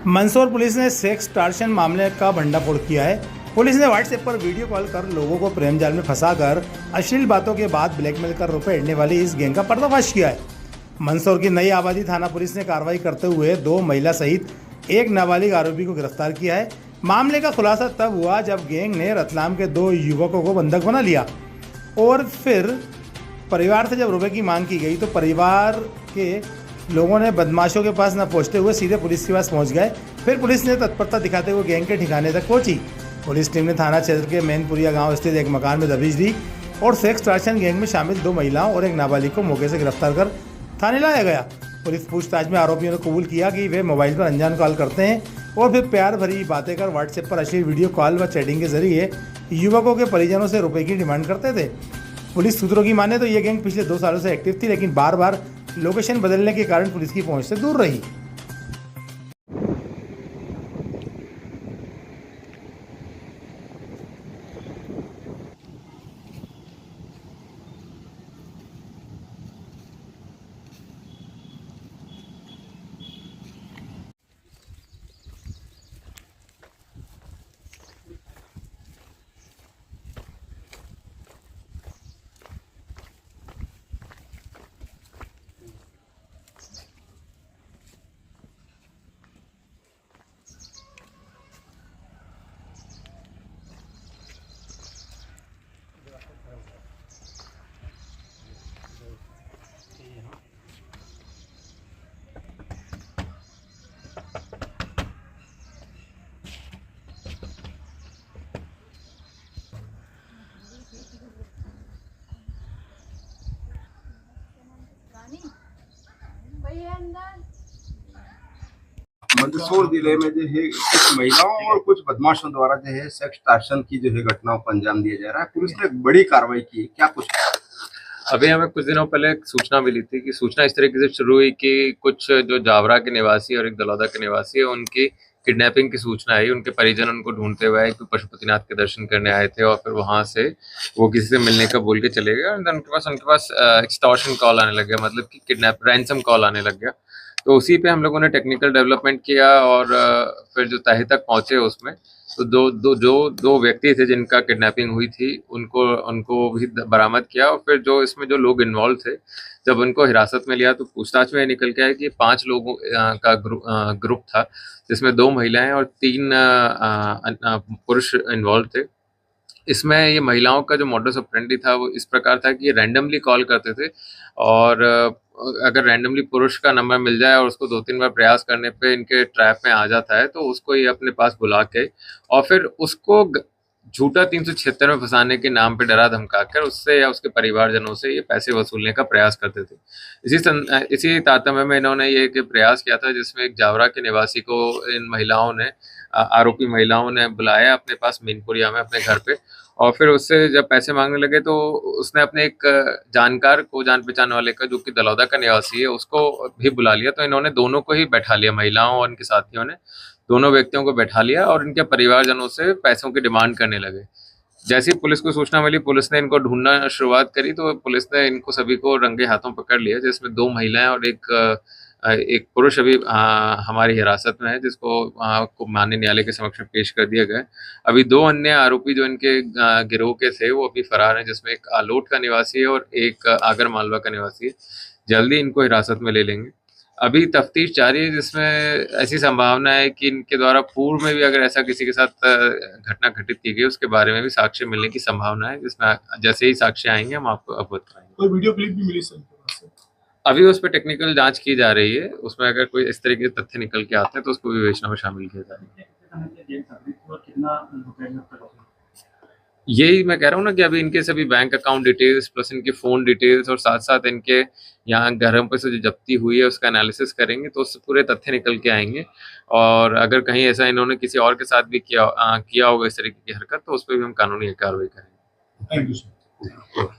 Mandsaur police ने sex torsion मामले का भंडाफोड़ किया है। पुलिस ने व्हाट्सएप पर वीडियो कॉल कर लोगों को प्रेम जाल में फंसाकर अश्लील बातों के बाद ब्लैकमेल कर रुपए ऐंठने वाली इस गैंग का पर्दाफाश किया है। मंदसौर की नई आबादी थाना पुलिस ने कार्रवाई करते हुए 2 महिला सहित एक नाबालिग आरोपी को गिरफ्तार किया है। मामले का खुलासा तब हुआ जब गैंग ने रतलाम के 2 युवकों को बंधक बना लिया और फिर परिवार से जब रुपए की मांग की गई तो परिवार के लोगों ने बदमाशों के पास न पहुंचते हुए सीधे पुलिस के पास पहुंच गए। फिर पुलिस ने तत्परता दिखाते हुए गैंग के ठिकाने तक पहुंची। पुलिस टीम ने थाना क्षेत्र के मैनपुरिया गांव स्थित एक मकान में दबिश दी और सेक्स टार्शन गैंग में शामिल 2 महिलाओं और एक नाबालिग को मौके से गिरफ्तार कर थाने लाया गया। पुलिस पूछताछ में आरोपियों ने कबूल किया कि वे मोबाइल पर अनजान कॉल करते हैं और फिर प्यार भरी बातें कर व्हाट्सएप पर अश्लील वीडियो कॉल व चैटिंग के जरिए युवकों के परिजनों से रुपए की डिमांड करते थे। पुलिस सूत्रों की माने तो ये गैंग पिछले 2 सालों से एक्टिव थी, लेकिन बार बार लोकेशन बदलने के कारण पुलिस की पहुंच से दूर रही। मंदसौर जिले में जो है कुछ महिलाओं और कुछ बदमाशों द्वारा जो है सेक्स टार्शन की जो है घटनाओं को अंजाम दिया जा रहा है। पुलिस ने एक बड़ी कार्रवाई की है, क्या कुछ? अभी हमें कुछ दिनों पहले एक सूचना मिली थी कि सूचना इस तरीके से शुरू हुई कि कुछ जो जावरा के निवासी और एक दलौदा के निवासी है उनकी किडनैपिंग की सूचना आई। उनके परिजन उनको ढूंढते हुए आए कि पशुपतिनाथ के दर्शन करने आए थे और फिर वहां से वो किसी से मिलने का बोल के चले गए और उनके पास एक्सटॉर्शन कॉल आने लग गया, मतलब कि किडनैप रैंसम कॉल आने लग गया। तो उसी पे हम लोगों ने टेक्निकल डेवलपमेंट किया और फिर जो तह तक पहुंचे उसमें तो दो व्यक्ति थे जिनका किडनैपिंग हुई थी, उनको भी बरामद किया और फिर जो इसमें जो लोग इन्वॉल्व थे जब उनको हिरासत में लिया तो पूछताछ में निकल के आया कि 5 लोगों का ग्रुप था, जिसमें 2 महिलाएं और 3 पुरुष इन्वॉल्व थे। इसमें ये महिलाओं का जो मॉडस ऑपरेंडी था वो इस प्रकार था कि ये रैंडमली कॉल करते थे और अगर रैंडमली पुरुष का नंबर मिल जाए और उसको 2-3 बार प्रयास करने पे इनके ट्रैप में आ जाता है तो उसको ये अपने पास बुला के और फिर उसको झूठा 376 में फंसाने के नाम पे डरा धमकाकर उससे या उसके परिवारजनों से ये पैसे वसूलने का प्रयास करते थे। इसी तारतम्य में इन्होंने ये प्रयास किया था जिसमें एक जावरा के निवासी को इन महिलाओं ने आरोपी महिलाओं ने बुलाया अपने पास मीनपुरिया में अपने घर पे और फिर उससे जब पैसे मांगने लगे तो उसने अपने एक जानकार को जान पहचान वाले का जो कि दलौदा का निवासी है उसको भी बुला लिया। तो इन्होंने दोनों को ही बैठा लिया, महिलाओं और इनके साथियों ने दोनों व्यक्तियों को बैठा लिया और इनके परिवारजनों से पैसों की डिमांड करने लगे। जैसे ही पुलिस को सूचना मिली पुलिस ने इनको ढूंढना शुरुआत करी तो पुलिस ने इनको सभी को रंगे हाथों पकड़ लिया, जिसमें 2 महिलाएं और एक पुरुष अभी हमारी हिरासत में है, जिसको माननीय न्यायालय के समक्ष पेश कर दिया गया। अभी 2 अन्य आरोपी जो इनके गिरोह के थे वो अभी फरार हैं, जिसमें एक आलोट का निवासी है और एक आगर मालवा का निवासी है। जल्दी इनको हिरासत में ले लेंगे। अभी तफ्तीश जारी है जिसमें ऐसी संभावना है कि इनके द्वारा पूर्व में भी अगर ऐसा किसी के साथ घटना घटित की गई उसके बारे में भी साक्ष्य मिलने की संभावना है, जिसमें जैसे ही साक्ष्य आएंगे हम आपको अवगत कराएंगे। कोई वीडियो क्लिप भी मिली सर? अभी उस पर टेक्निकल जांच की जा रही है, उसमें अगर कोई इस तरह के तथ्य निकल के आते हैं तो उसको विवेचना में शामिल किया जाएगा। यही मैं कह रहा हूँ ना कि अभी इनके सभी बैंक अकाउंट डिटेल्स प्लस इनके फ़ोन डिटेल्स और साथ साथ इनके यहाँ घरों पर से जो जब्ती हुई है उसका एनालिसिस करेंगे तो उससे पूरे तथ्य निकल के आएंगे और अगर कहीं ऐसा इन्होंने किसी और के साथ भी किया होगा इस तरीके की हरकत तो उस पर भी हम कानूनी कार्रवाई करेंगे। Thank you sir.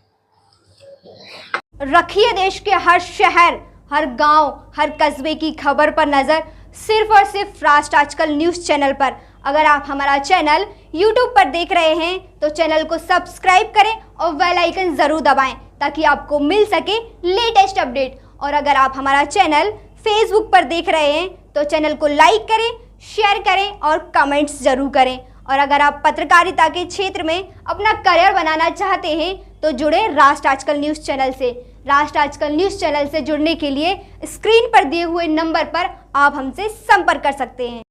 रखिए देश के हर शहर, हर गांव, हर कस्बे की खबर पर नजर सिर्फ और सिर्फ राष्ट्र आजकल न्यूज चैनल पर। अगर आप हमारा चैनल YouTube पर देख रहे हैं तो चैनल को सब्सक्राइब करें और बेल आइकन जरूर दबाएं ताकि आपको मिल सके लेटेस्ट अपडेट। और अगर आप हमारा चैनल Facebook पर देख रहे हैं तो चैनल को लाइक करें, शेयर करें और कमेंट्स जरूर करें। और अगर आप पत्रकारिता के क्षेत्र में अपना करियर बनाना चाहते हैं तो जुड़े राष्ट्र आजकल न्यूज़ चैनल से। राष्ट्र आजकल न्यूज़ चैनल से जुड़ने के लिए स्क्रीन पर दिए हुए नंबर पर आप हमसे संपर्क कर सकते हैं।